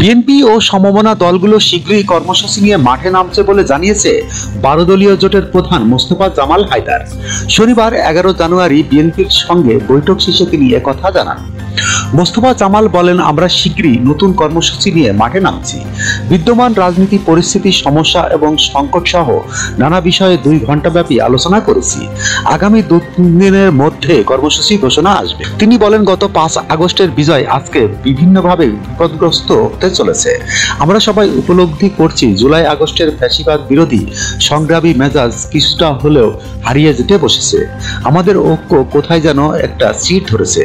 BNP ও সমমনা দলগুলো শীঘ্রই কর্মসূচি নিয়ে মাঠে নামছে বলে জানিয়েছে 12 দলীয় জোটের প্রধান মোস্তফা জামাল হায়দার। শনিবার 11 জানুয়ারি বিএনপির সঙ্গে বৈঠক শেষে তিনি একথা জানান। মোস্তফা জামাল বলেন, আমরা শীঘ্রই নতুন কর্মসূচি নিয়ে মাঠে নামছি। বিদ্যমান রাজনীতি পরিস্থিতি, সমস্যা এবং সংকট সহ নানা বিষয়ে 2 ঘণ্টাব্যাপী আলোচনা করেছি। আগামী 2-3 দিনের মধ্যে কর্মসূচি ঘোষণা আসবে। তিনি বলেন, গত 5 আগস্টের বিজয় আজকে বিভিন্নভাবে বিপদগ্রস্ত হতে চলেছে। আমরা সবাই উপলব্ধি করছি জুলাই আগস্টের ফ্যাসিবাদ বিরোধী সংগ্রামী মেজাজ কিছুটা হলেও হারিয়ে যেতে বসেছে। আমাদের ঐক্য কোথায় যেন একটা চিড় ধরেছে।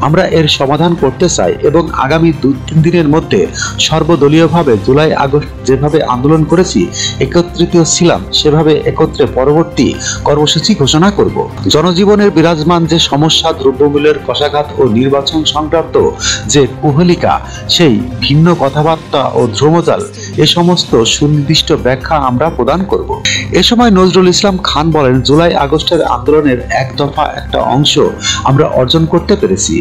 আমরা এর সমাধান করতে চাই এবং আগামী 2-3 দিনের মধ্যে সর্বদলীয়ভাবে জুলাই আগস্ট যেভাবে আন্দোলন করেছি, একত্রিত ছিলাম, সেভাবে একত্রে পরবর্তী কর্মসূচি ঘোষণা করব। জনজীবনের বিরাজমান যে সমস্যা, দ্রব্যমূল্যের কষাঘাত ও নির্বাচন সংক্রান্ত যে কুহেলিকা, সেই ভিন্ন কথাবার্তা ও ধ্রুমজাল, এ সমস্ত সুনির্দিষ্ট ব্যাখ্যা আমরা প্রদান করব। এ সময় নজরুল ইসলাম খান বলেন, জুলাই আগস্টের আন্দোলনের এক দফা একটা অংশ আমরা অর্জন করতে পেরেছি।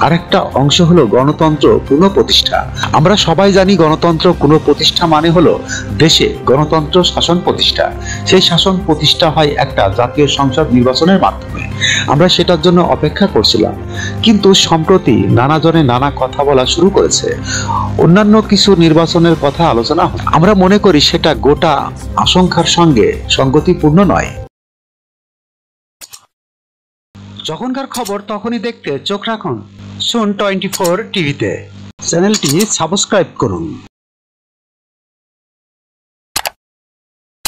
আরেকটা অংশ হলো গণতন্ত্র পুনঃপ্রতিষ্ঠা। আমরা সবাই জানি গণতন্ত্র পুনঃপ্রতিষ্ঠা মানে হলো দেশে গণতন্ত্র শাসন প্রতিষ্ঠা। সেই শাসন প্রতিষ্ঠা হয় একটা জাতীয় সংসদ নির্বাচনের মাধ্যমে। আমরা সেটার জন্য অপেক্ষা করছিলাম, কিন্তু সম্প্রতি নানা জনে নানা কথা বলা শুরু করেছে। অন্যান্য কিছু নির্বাচনের কথা আলোচনা হয়। আমরা মনে করি সেটা গোটা আশঙ্কার সঙ্গে সঙ্গতিপূর্ণ নয়। যখনকার খবর তখনই দেখতে চোখ রাখুন সুন 24 টিভিতে। চ্যানেলটি সাবস্ক্রাইব করুন।